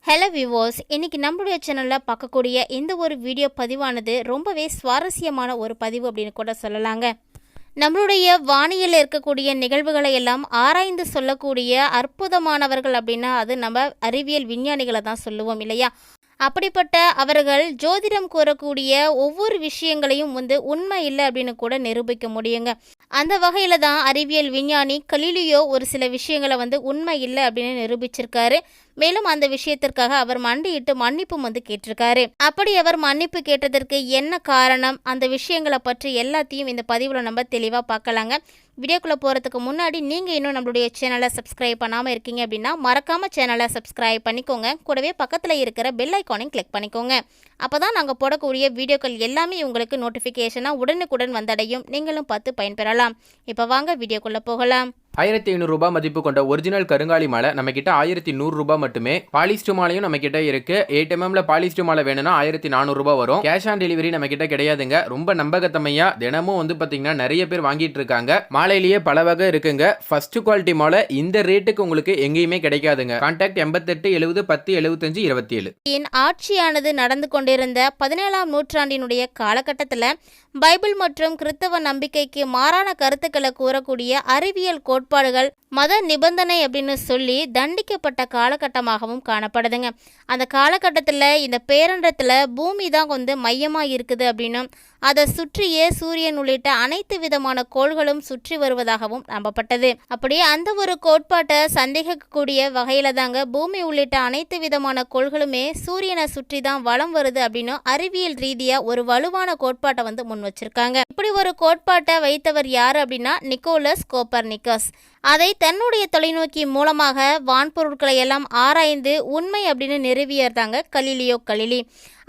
Hello viewers, இன்னைக்கு நம்மளுடைய சேனலில் பார்க்கக்கூடிய இந்த ஒரு வீடியோ பதிவானது ரொம்பவே சுவாரஸ்யமான ஒரு பதிவு அப்படின்னு கூட சொல்லலாங்க. நம்மளுடைய வானியலில் இருக்கக்கூடிய நிகழ்வுகளை எல்லாம் ஆராய்ந்து சொல்லக்கூடிய அற்புதமானவர்கள் அப்படின்னா அது நம்ம அறிவியல் விஞ்ஞானிகளை தான் சொல்லுவோம் இல்லையா? அப்படிப்பட்ட அவர்கள் ஜோதிடம் கூறக்கூடிய ஒவ்வொரு விஷயங்களையும் உண்மை இல்லை அப்படின்னு கூட நிரூபிக்க முடியுங்க. அந்த வகையில் தான் அறிவியல் விஞ்ஞானி கலீலியோ ஒரு சில விஷயங்களை உண்மை இல்லை அப்படின்னு நிரூபிச்சிருக்காரு. மேலும் அந்த விஷயத்திற்காக அவர் மண்டியிட்டு மன்னிப்பும் கேட்டிருக்காரு. அப்படி அவர் மன்னிப்பு கேட்டதற்கு என்ன காரணம், அந்த விஷயங்களை பற்றி எல்லாத்தையும் இந்த பதிவில் நம்ம தெளிவாக பார்க்கலாங்க. வீடியோக்குள்ளே போகிறதுக்கு முன்னாடி நீங்கள் இன்னும் நம்மளுடைய சேனலை சப்ஸ்கிரைப் பண்ணாமல் இருக்கீங்க அப்படின்னா மறக்காமல் சேனலை சப்ஸ்கிரைப் பண்ணிக்கோங்க. கூடவே பக்கத்தில் இருக்கிற பெல் ஐக்கானையும் கிளிக் பண்ணிக்கோங்க. அப்போ தான் நாங்கள் போடக்கூடிய வீடியோக்கள் எல்லாமே உங்களுக்கு நோட்டிஃபிகேஷனாக உடனுக்குடன் வந்தடையும். நீங்களும் பார்த்து பயன்பெறலாம். இப்போ வாங்க வீடியோக்குள்ளே போகலாம். 1500 ரூபாய் மதிப்பு கொண்ட ஒரிஜினல் கருங்காலி மாலை நம்ம கிட்ட 1100 ரூபாய் மட்டுமே. பாலிஸ்டர் மாலையும் நம்ம கிட்ட இருக்கு. 8 mm பாலிஸ்டர் மாலை வேணும்னா 1400 ரூபாய் வரும். கேஷ் ஆன் டெலிவரி நம்ம கிட்ட கிடையாதுங்க. ரொம்ப நம்பகத்தமையா தினமும் பாத்தீங்கன்னா நிறைய பேர் வாங்கிட்டு இருக்காங்க. மாலையிலேயே பல வகை இருக்குங்க. ஃபர்ஸ்ட் குவாலிட்டி மாலை இந்த ரேட்டுக்கு உங்களுக்கு எங்கேயுமே கிடைக்காதுங்க. கான்டாக்ட் 88 70 10 75 27. ஆட்சியானது நடந்து கொண்டிருந்த 17ஆம் நூற்றாண்டினுடைய காலகட்டத்தில் பைபிள் மற்றும் கிறிஸ்தவ நம்பிக்கைக்கு மாறான கருத்துக்களை கூறக்கூடிய அறிவியல் கோட்பாடுகள் மத நிபந்தனை அப்படின்னு சொல்லி தண்டிக்கப்பட்ட காலகட்டமாகவும் காணப்படுதுங்க. அந்த காலகட்டத்தில் இந்த பேரண்டத்தில் பூமி தான் மையமாக இருக்குது அப்படின்னும் அதை சுற்றியே சூரியன் உள்ளிட்ட அனைத்து விதமான கோள்களும் சுற்றி வருவதாகவும் நம்பப்பட்டது. அப்படியே அந்த ஒரு கோட்பாட்டை சந்தேகிக்கக்கூடிய வகையில தாங்க பூமி உள்ளிட்ட அனைத்து விதமான கோள்களுமே சூரியனை சுற்றி தான் வலம் வருது அப்படின்னு அறிவியல் ரீதியா ஒரு வலுவான கோட்பாட்டை முன் வச்சிருக்காங்க. இப்படி ஒரு கோட்பாட்டை வைத்தவர் யாரு அப்படின்னா நிக்கோலஸ் கோப்பர்னிக்கஸ். அதை தன்னுடைய தொலைநோக்கி மூலமாக வான்பொருட்களை எல்லாம் ஆராய்ந்து உண்மை அப்படின்னு நிறுவியதாங்க கலீலியோ கலிலி.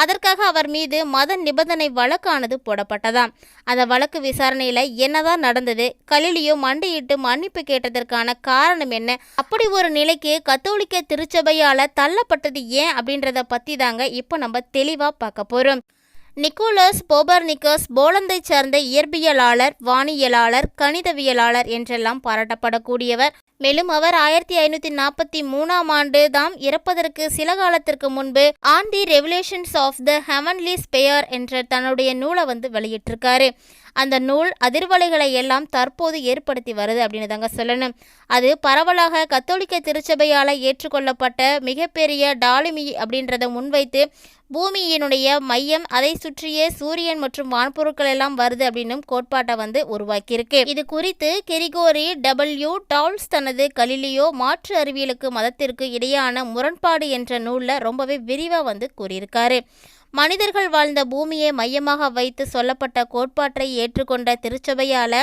அதற்காக அவர் மீது மத நிபந்தனை வழக்கானது போடப்பட்டதாம். அந்த வழக்கு விசாரணையில் என்னதான் நடந்தது, கலீலியோ மண்டியிட்டு மன்னிப்பு கேட்டதற்கான காரணம் என்ன, அப்படி ஒரு நிலைக்கு கத்தோலிக்க திருச்சபையால் தள்ளப்பட்டது ஏன் அப்படின்றத பற்றி தாங்க இப்போ நம்ம தெளிவாக பார்க்க போகிறோம். நிக்கோலஸ் கோப்பர்னிக்கஸ் போலந்தை சார்ந்த இயற்பியலாளர், வானியலாளர், கணிதவியலாளர் என்றெல்லாம் பாராட்டப்படக்கூடியவர். மேலும் அவர் 1543ஆம் ஆண்டு தாம் இறப்பதற்கு சில காலத்திற்கு முன்பு on the revelations of the heavenly spheres என்ற தன்னுடைய நூலை வெளியிட்டிருக்காரு. அந்த நூல் அதிர்வலைகளை எல்லாம் தற்போது ஏற்படுத்தி வருது அப்படின்னு தாங்க சொல்லணும். அது பரவலாக கத்தோலிக்க திருச்சபையால் ஏற்றுக்கொள்ளப்பட்ட மிகப்பெரிய டாலிமி அப்படின்றத முன்வைத்து பூமியினுடைய மையம், அதை சுற்றியே சூரியன் மற்றும் வான்பொருட்கள் எல்லாம் வருது அப்படின்னு கோட்பாட்டை உருவாக்கியிருக்கு. இது குறித்து கெரிகோரி டபிள்யூ டால்ஸ் தனது கலீலியோ மாற்று அறிவியலுக்கு மதத்திற்கு இடையான முரண்பாடு என்ற நூலில் ரொம்பவே விரிவாக கூறியிருக்காரு. மனிதர்கள் வாழ்ந்த பூமியை மையமாக வைத்து சொல்லப்பட்ட கோட்பாட்டை ஏற்றுக்கொண்ட திருச்சபையால்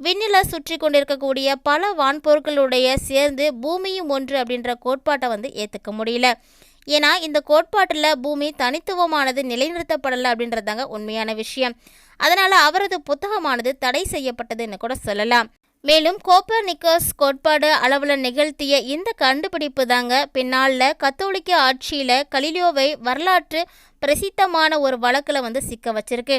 விண்ணில சுற்றி கொண்டிருக்கக்கூடிய பல வான்பொருட்களுடைய சேர்ந்து பூமியும் ஒன்று அப்படின்ற கோட்பாட்டை ஏற்றுக்க முடியல. ஏன்னா இந்த கோட்பாட்டில் பூமி தனித்துவமானது நிலைநிறுத்தப்படலை அப்படின்றதாங்க உண்மையான விஷயம். அதனால் அவரது புத்தகமானது தடை செய்யப்பட்டதுன்னு கூட சொல்லலாம். மேலும் கோப்பர்னிக்கஸ் கோட்பாடு அளவில் நிகழ்த்திய இந்த கண்டுபிடிப்பு தாங்க பின்னாளில் கத்தோலிக்க ஆட்சியில் கலீலியோவை வரலாற்று பிரசித்தமான ஒரு வழக்கில் சிக்க வச்சிருக்கு.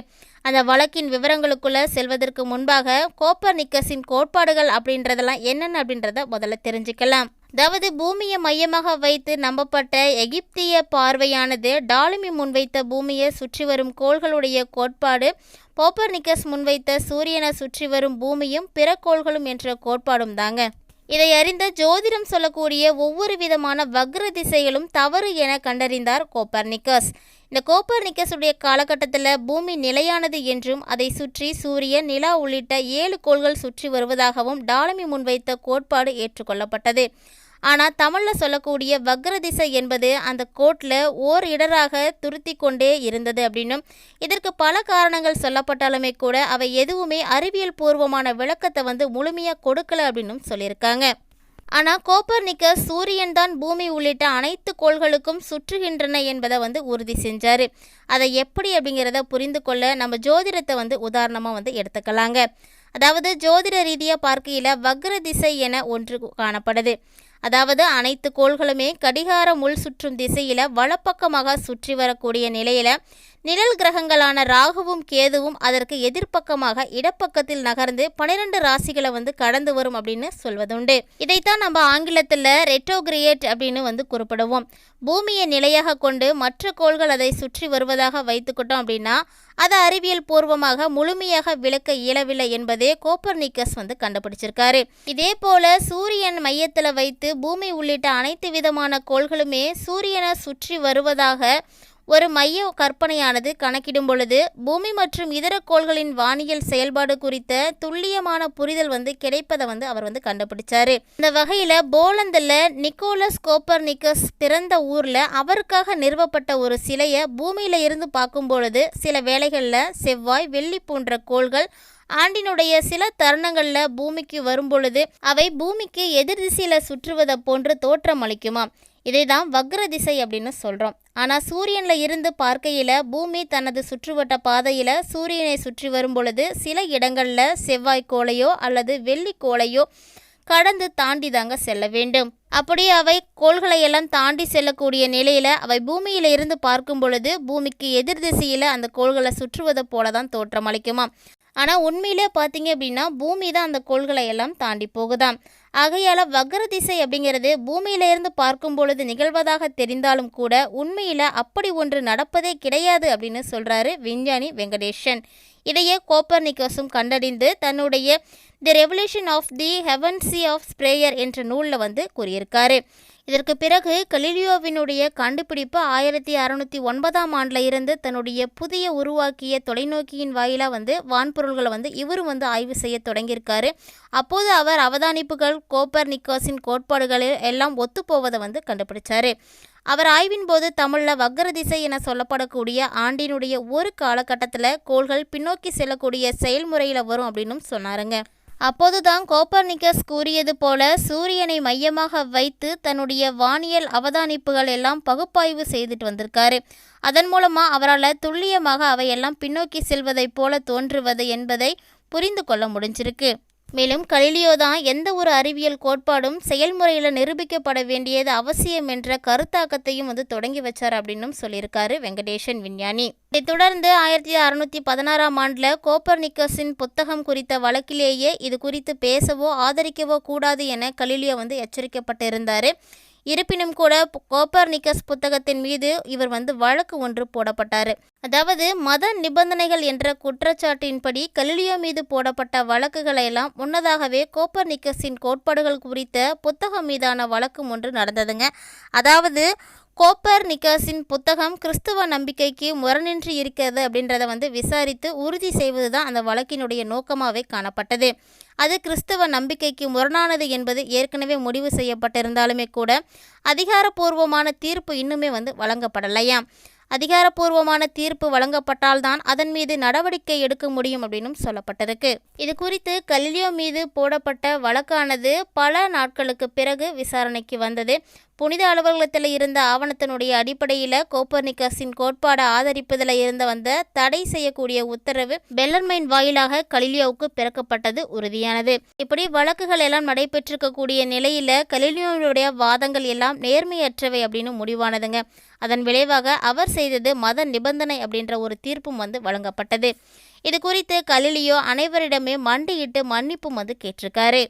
அந்த வழக்கின் விவரங்களுக்குள்ள செல்வதற்கு முன்பாக கோப்பர்னிக்கஸின் கோட்பாடுகள் அப்படின்றதெல்லாம் என்னென்ன அப்படின்றத முதல்ல தெரிஞ்சுக்கலாம். அதாவது பூமியை மையமாக வைத்து நம்பப்பட்ட எகிப்திய பார்வையானது டாலிமி முன்வைத்த பூமியை சுற்றி வரும் கோள்களுடைய கோட்பாடு, கோப்பர்னிக்கஸ் முன்வைத்த சூரியனை சுற்றி வரும் பூமியும் பிற கோள்களும் என்ற கோட்பாடும் தாங்க. இதை அறிந்த ஜோதிடம் சொல்லக்கூடிய ஒவ்வொரு விதமான வக்ர திசைகளும் தவறு என கண்டறிந்தார் கோப்பர்னிக்கஸ். இந்த கோப்பர்னிக்கஸுடைய காலகட்டத்தில் பூமி நிலையானது என்றும் அதை சுற்றி சூரியன், நிலா உள்ளிட்ட 7 கோள்கள் சுற்றி வருவதாகவும் டாலமி முன்வைத்த கோட்பாடு ஏற்றுக்கொள்ளப்பட்டது. ஆனால் தமிழில் சொல்லக்கூடிய வக்ர திசை என்பது அந்த கோட்டில் ஓர் இடராக துருத்தி கொண்டே இருந்தது அப்படின்னும் இதற்கு பல காரணங்கள் சொல்லப்பட்டாலுமே கூட அவை எதுவுமே அறிவியல் பூர்வமான விளக்கத்தை முழுமையாக கொடுக்கல அப்படின்னும் சொல்லியிருக்காங்க. ஆனால் கோப்பர்னிக்கஸ் சூரியன் தான் பூமி உள்ளிட்ட அனைத்து கோள்களுக்கும் சுற்றுகின்றன என்பதை உறுதி செஞ்சார். அதை எப்படி அப்படிங்கிறத புரிந்து கொள்ள நம்ம ஜோதிடத்தை உதாரணமாக எடுத்துக்கலாங்க. அதாவது ஜோதிட ரீதியாக பார்க்கையில் வக்ர திசை என ஒன்று காணப்படுது. அதாவது அனைத்து கோள்களுமே கடிகார முள் சுற்றும் திசையில் வலப்பக்கமாக சுற்றி வரக்கூடிய நிலையில் நிழல் கிரகங்களான ராகுவும் கேதுவும் அதற்கு எதிர்ப்பக்கமாக இடப்பக்கத்தில் நகர்ந்து 12 ராசிகளை வந்து கடந்து வரும் அப்படின்னு சொல்வதுண்டு. இதைத்தான் நம்ம ஆங்கிலத்தில் ரெட்ரோகிரேட் அப்படின்னு வந்து குறிப்பிடுவோம். பூமியை நிலையாக கொண்டு மற்ற கோள்கள் அதை சுற்றி வருவதாக வைத்துக்கிட்டோம் அப்படின்னா அதை அறிவியல் பூர்வமாக முழுமையாக விளக்க இயலவில்லை என்பதே கோப்பர்னிக்கஸ் வந்து கண்டுபிடிச்சிருக்காரு. இதே போல சூரியன் மையத்தில் வைத்து பூமி உள்ளிட்ட அனைத்து விதமான கோள்களுமே சூரியனை சுற்றி வருவதாக ஒரு மைய கற்பனையானது கணக்கிடும் பொழுது பூமி மற்றும் இதர கோள்களின் வானியல் செயல்பாடு குறித்த துல்லியமான புரிதல் வந்து கிடைப்பதை வந்து அவர் வந்து கண்டுபிடிச்சாரு. இந்த வகையில் போலந்தில் நிக்கோலஸ் கோப்பர்னிக்கஸ் பிறந்த ஊரில் அவருக்காக நிறுவப்பட்ட ஒரு சிலையை பூமியில இருந்து பார்க்கும் பொழுது சில வேளைகளில் செவ்வாய், வெள்ளி போன்ற கோள்கள் ஆண்டினுடைய சில தருணங்களில் பூமிக்கு வரும்பொழுது அவை பூமிக்கு எதிர் திசையில் சுற்றுவதை போன்று தோற்றம் அளிக்குமாம். இதை தான் வக்ர திசை அப்படின்னு சொல்கிறோம். ஆனால் சூரியனில் இருந்து பார்க்கையில் பூமி தனது சுற்றுவட்ட பாதையில் சூரியனை சுற்றி வரும் பொழுது சில இடங்களில் செவ்வாய் கோளையோ அல்லது வெள்ளி கோளையோ கடந்து தாண்டி தாங்க செல்ல வேண்டும். அப்படியே அவை கோள்களையெல்லாம் தாண்டி செல்லக்கூடிய நிலையில் அவை பூமியில் இருந்து பார்க்கும் பொழுது பூமிக்கு எதிர் திசையில் அந்த கோள்களை சுற்றுவதை போல தான் தோற்றம் அளிக்குமாம். ஆனால் உண்மையிலே பார்த்தீங்க அப்படின்னா பூமி தான் அந்த கோள்களை எல்லாம் தாண்டி போகுதாம். ஆகையால் வக்ர திசை அப்படிங்கிறது பூமியிலிருந்து பார்க்கும் பொழுது நிகழ்வதாக தெரிந்தாலும் கூட உண்மையில் அப்படி ஒன்று நடப்பதே கிடையாது அப்படின்னு சொல்கிறாரு விஞ்ஞானி வெங்கடேஷன். இதையே கோப்பர்னிக்கஸும் கண்டறிந்து தன்னுடைய the revolution of the heavenly of spheres என்ற நூலில் வந்து கூறியிருக்காரு. இதற்கு பிறகு கலீலியோவினுடைய கண்டுபிடிப்பு 1609ஆம் ஆண்டில் இருந்து தன்னுடைய புதிய உருவாக்கிய தொலைநோக்கியின் வாயிலாக வந்து வான்பொருள்களை வந்து இவரும் வந்து ஆய்வு செய்ய தொடங்கியிருக்காரு. அப்போது அவர் அவதானிப்புகள் கோப்பர்னிக்கஸின் கோட்பாடுகளில் எல்லாம் ஒத்துப்போவதை வந்து கண்டுபிடிச்சாரு. அவர் ஆய்வின் போது தமிழில் வக்ர திசை என சொல்லப்படக்கூடிய ஆண்டினுடைய ஒரு காலகட்டத்தில் கோள்கள் பின்னோக்கி செல்லக்கூடிய செயல்முறையில் வரும் அப்படின்னும் சொன்னாருங்க. அப்போதுதான் கோப்பர்னிக்கஸ் கூறியது போல சூரியனை மையமாக வைத்து தன்னுடைய வானியல் அவதானிப்புகள் எல்லாம் பகுப்பாய்வு செய்துட்டு வந்திருக்காரு. அதன் மூலமாக அவரால் துல்லியமாக அவையெல்லாம் பின்னோக்கி செல்வதைப் போல தோன்றுவது என்பதை புரிந்து கொள்ள முடிஞ்சிருக்கு. மேலும் கலீலியோ தான் எந்த ஒரு அறிவியல் கோட்பாடும் செயல்முறையில் நிரூபிக்கப்பட வேண்டியது அவசியம் என்ற கருத்தாக்கத்தையும் வந்து தொடங்கி வச்சார் அப்படின்னும் சொல்லியிருக்காரு வெங்கடேஷன் விஞ்ஞானி. இதைத் தொடர்ந்து 1616ஆம் ஆண்டில் கோப்பர்னிக்கஸின் புத்தகம் குறித்த வழக்கிலேயே இது குறித்து பேசவோ ஆதரிக்கவோ கூடாது என கலீலியோ வந்து எச்சரிக்கப்பட்டிருந்தார். இருப்பினும் கூட கோப்பர்னிக்கஸ் புத்தகத்தின் மீது இவர் வந்து வழக்கு ஒன்று போடப்பட்டார். அதாவது மத நிபந்தனைகள் என்ற குற்றச்சாட்டின்படி கலீலியோ மீது போடப்பட்ட வழக்குகளை எல்லாம் முன்னதாகவே கோப்பர்னிக்கஸின் கோட்பாடுகள் குறித்த புத்தகம் மீதான வழக்கு ஒன்று நடந்ததுங்க. அதாவது கோப்பர்னிக்கஸின் புத்தகம் கிறிஸ்துவ நம்பிக்கைக்கு முரணின்றி இருக்கிறது அப்படின்றத வந்து விசாரித்து உறுதி செய்வது தான் அந்த வழக்கினுடைய நோக்கமாகவே காணப்பட்டது. அது கிறிஸ்தவ நம்பிக்கைக்கு முரணானது என்பது ஏற்கனவே முடிவு செய்யப்பட்டிருந்தாலுமே கூட அதிகாரப்பூர்வமான தீர்ப்பு இன்னுமே வந்து வழங்கப்படலையாம். அதிகாரப்பூர்வமான தீர்ப்பு வழங்கப்பட்டால்தான் அதன் மீது நடவடிக்கை எடுக்க முடியும் அப்படின்னும் சொல்லப்பட்டிருக்கு. இது குறித்து கலீலியோ மீது போடப்பட்ட வழக்கானது பல நாட்களுக்கு பிறகு விசாரணைக்கு வந்தது. புனித அலுவலகத்தில் இருந்த ஆவணத்தினுடைய அடிப்படையில் கோப்பர்னிக்கஸின் கோட்பாடை ஆதரிப்பதில் இருந்து வந்த தடை செய்யக்கூடிய உத்தரவு பெல்லர்மைன் வாயிலாக கலீலியோவுக்கு பிறக்கப்பட்டது உறுதியானது. இப்படி வழக்குகள் எல்லாம் நடைபெற்றிருக்கக்கூடிய நிலையில் கலீலியோவுடைய வாதங்கள் எல்லாம் நேர்மையற்றவை அப்படின்னு முடிவானதுங்க. அதன் விளைவாக அவர் செய்தது மத நிபந்தனை அப்படின்ற ஒரு தீர்ப்பும் வந்து வழங்கப்பட்டது. இது குறித்து கலீலியோ அனைவரிடமே மண்டியிட்டு மன்னிப்பும் வந்து கேட்டிருக்காரு.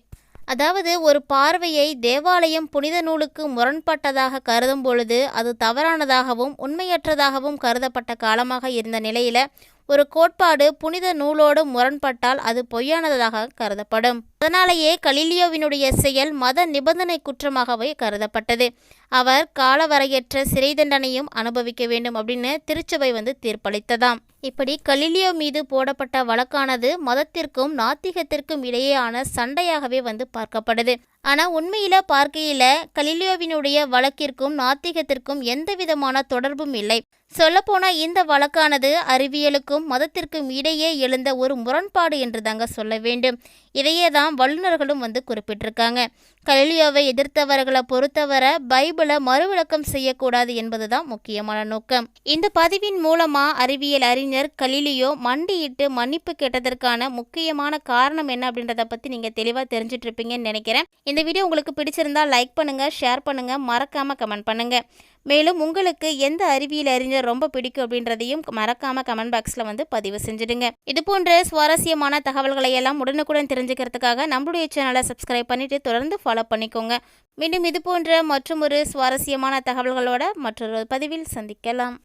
அதாவது ஒரு பார்வையை தேவாலயம் புனித நூலுக்கு முரண்பட்டதாக கருதும் பொழுது அது தவறானதாகவும் உண்மையற்றதாகவும் கருதப்பட்ட காலமாக இருந்த நிலையில் ஒரு கோட்பாடு புனித நூலோடு முரண்பட்டால் அது பொய்யானதாக கருதப்படும். அதனாலேயே கலீலியோவினுடைய செயல் மத நிபந்தனை குற்றமாகவே கருதப்பட்டது. அவர் காலவரையற்ற சிறை தண்டனையும் அனுபவிக்க வேண்டும் அப்படின்னு திருச்சபை வந்து தீர்ப்பளித்ததாம். இப்படி கலீலியோ மீது போடப்பட்ட வழக்கானது மதத்திற்கும் நாத்திகத்திற்கும் இடையேயான சண்டையாகவே வந்து பார்க்கப்படுது. ஆனால் உண்மையில பார்க்கையில கலீலியோவினுடைய வழக்கிற்கும் நாத்திகத்திற்கும் எந்த விதமான தொடர்பும் இல்லை. சொல்லப்போனால் இந்த வழக்கானது அறிவியலுக்கும் மதத்திற்கும் இடையே எழுந்த ஒரு முரண்பாடு என்று தாங்க சொல்ல வேண்டும். இதையே தான் வல்லுநர்களும் வந்து குறிப்பிட்டிருக்காங்க. கலீலியோவை எதிர்த்தவர்களை பொறுத்தவரை பைபிளை மறுவிளக்கம் செய்யக்கூடாது என்பதுதான் முக்கியமான நோக்கம். இந்த பதிவின் மூலமா அறிவியல் அறிஞர் கலீலியோ மண்டியிட்டு மன்னிப்பு கேட்டதற்கான முக்கியமான காரணம் என்ன அப்படின்றத பற்றி நீங்கள் தெளிவாக தெரிஞ்சிட்டு இருப்பீங்கன்னு நினைக்கிறேன். இந்த வீடியோ உங்களுக்கு பிடிச்சிருந்தா லைக் பண்ணுங்க, ஷேர் பண்ணுங்க, மறக்காம கமெண்ட் பண்ணுங்க. மேலும் உங்களுக்கு எந்த அறிவியல் அறிஞர் ரொம்ப பிடிக்கும் அப்படின்றதையும் மறக்காம கமெண்ட் பாக்ஸில் வந்து பதிவு செஞ்சுடுங்க. இது போன்ற சுவாரஸ்யமான தகவல்களை எல்லாம் உடனுக்குடன் தெரிஞ்சுக்கிறதுக்காக நம்மளுடைய சேனலை சப்ஸ்கிரைப் பண்ணிட்டு தொடர்ந்து ஃபாலோ பண்ணிக்கோங்க. மீண்டும் இது போன்ற மற்றும் ஒரு சுவாரஸ்யமான தகவல்களோட மற்றொரு பதிவில் சந்திக்கலாம்.